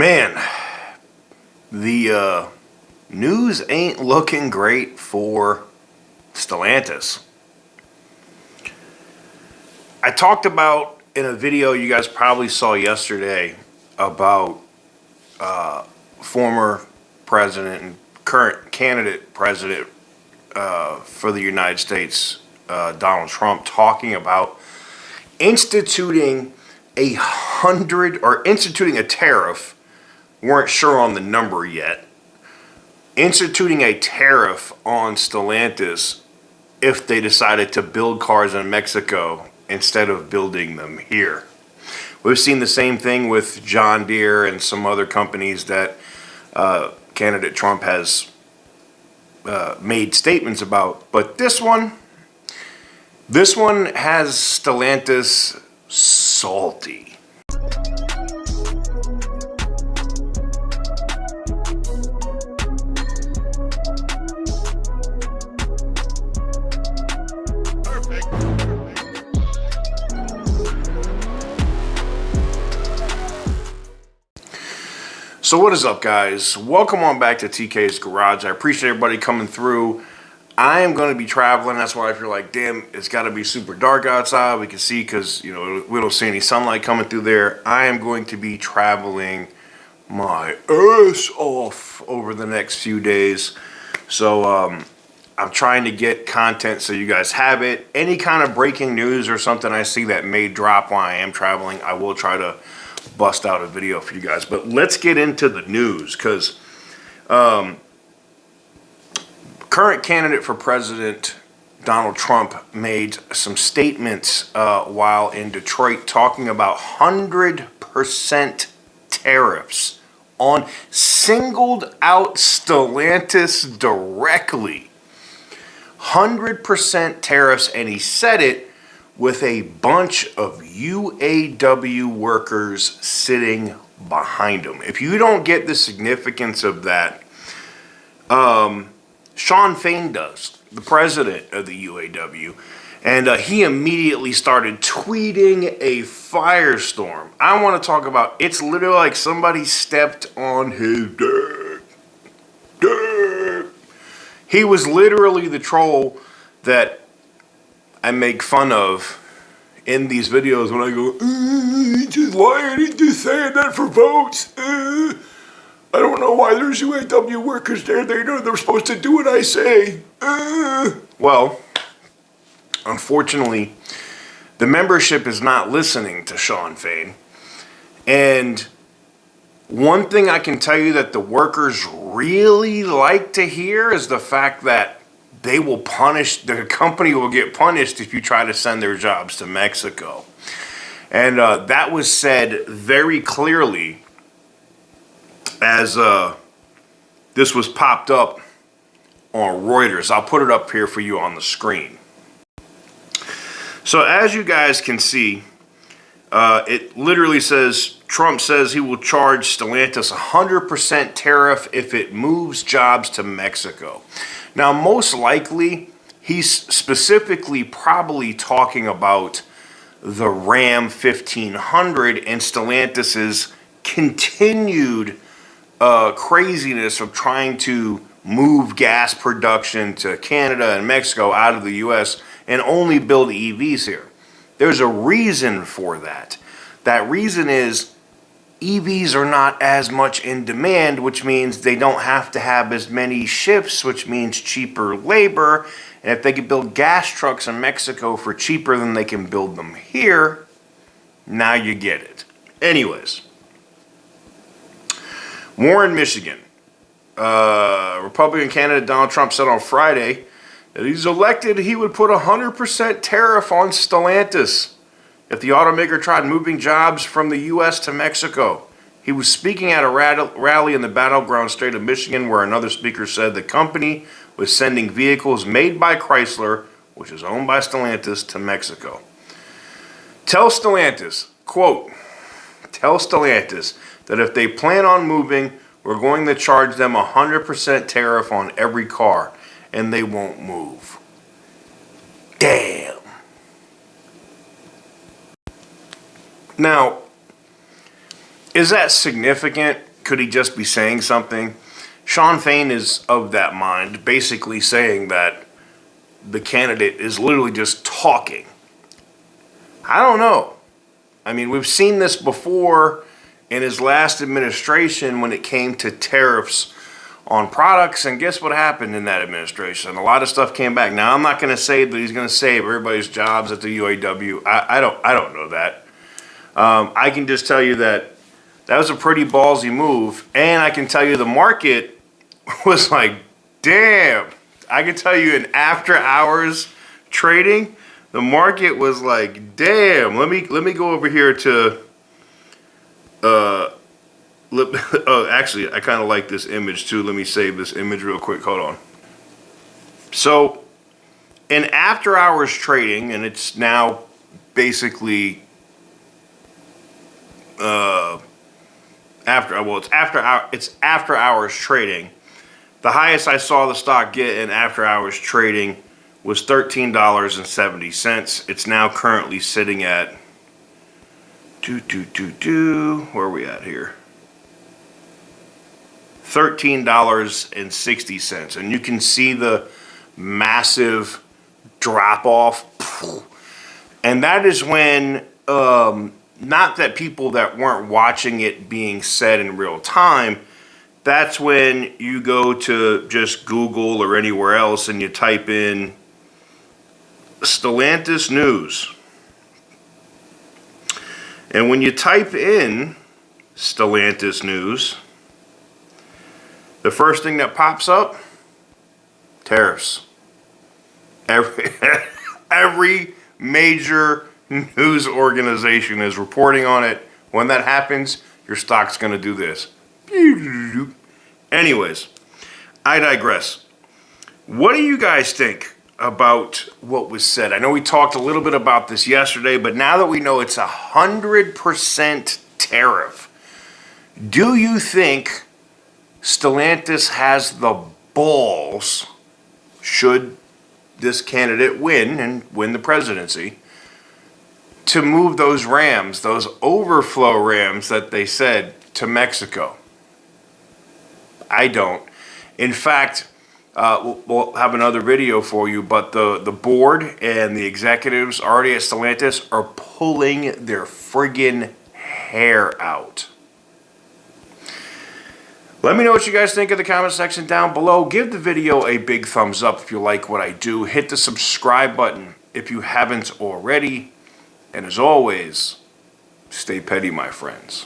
Man, the news ain't looking great for Stellantis. I talked about in a video you guys probably saw yesterday about former president and current candidate president for the United States, Donald Trump, talking about instituting a tariff. Weren't sure on the number yet. Instituting a tariff on Stellantis if they decided to build cars in Mexico instead of building them here. We've seen the same thing with John Deere and some other companies that candidate Trump has made statements about. But this one has Stellantis salty. So what is up, guys? Welcome on back to TK's Garage. I appreciate everybody coming through. I am going to be traveling. That's why if you're like, damn, it's got to be super dark outside, we can see because, you know, we don't see any sunlight coming through there. I am going to be traveling my ass off over the next few days. So I'm trying to get content so you guys have it. Any kind of breaking news or something I see that may drop while I am traveling, I will try to bust out a video for you guys. But let's get into the news, because current candidate for president Donald Trump made some statements while in Detroit talking about 100% tariffs on singled out Stellantis directly. 100% tariffs, and he said it with a bunch of UAW workers sitting behind him. If you don't get the significance of that, Shawn Fain does, the president of the UAW, and he immediately started tweeting a firestorm. I want to talk about, it's literally like somebody stepped on his dick. He was literally the troll that I make fun of in these videos when I go, he's just lying, he's just saying that for votes. I don't know why there's UAW workers there. They know they're supposed to do what I say. Well, unfortunately, the membership is not listening to Shawn Fain. And one thing I can tell you that the workers really like to hear is the fact that they will punish, the company will get punished if you try to send their jobs to Mexico. And that was said very clearly as this was popped up on Reuters. I'll put it up here for you on the screen. So as you guys can see, it literally says, Trump says he will charge Stellantis 100% tariff if it moves jobs to Mexico. Now, most likely, he's specifically probably talking about the Ram 1500 and Stellantis's continued craziness of trying to move gas production to Canada and Mexico out of the U.S. and only build EVs here. There's a reason for that. That reason is EVs are not as much in demand, which means they don't have to have as many shifts, which means cheaper labor. And if they could build gas trucks in Mexico for cheaper than they can build them here, now you get it. Anyways, Warren, Michigan. Republican candidate Donald Trump said on Friday that he's elected, he would put 100% tariff on Stellantis if the automaker tried moving jobs from the U.S. to Mexico. He was speaking at a rally in the battleground state of Michigan, where another speaker said the company was sending vehicles made by Chrysler, which is owned by Stellantis, to Mexico. Tell Stellantis, quote, tell Stellantis that if they plan on moving, we're going to charge them 100% tariff on every car, and they won't move. Damn. Now, is that significant? could he just be saying something? Sean Fain is of that mind, basically saying that the candidate is literally just talking. I don't know. I mean, we've seen this before in his last administration when it came to tariffs on products, and guess what happened in that administration? A lot of stuff came back. Now, I'm not going to say that he's going to save everybody's jobs at the UAW. I don't know that. I can just tell you that that was a pretty ballsy move, and I can tell you the market was like, damn. I can tell you in after hours trading, the market was like, damn. Let me go over here to oh, actually, I kind of like this image too. Let me save this image real quick. Hold on. So, in after hours trading, and it's now basically it's after hours trading. The highest I saw the stock get in after hours trading was $13.70. It's now currently sitting at where are we at here? $13.60, and you can see the massive drop off. And that is when not that people that weren't watching it being said in real time, that's when you go to just Google or anywhere else and you type in Stellantis news. And when you type in Stellantis news, the first thing that pops up, tariffs. Every major news organization is reporting on it. When that happens, your stock's going to do this. Anyways, I digress. What do you guys think about what was said? I know we talked a little bit about this yesterday, but now that we know it's 100% tariff, do you think Stellantis has the balls, should this candidate win and win the presidency, to move those Rams, those overflow Rams that they said, to Mexico? I don't. In fact, we'll have another video for you, but the board and the executives already at Stellantis are pulling their friggin' hair out. Let me know what you guys think in the comment section down below. Give the video a big thumbs up if you like what I do. Hit the subscribe button if you haven't already. And as always, stay petty, my friends.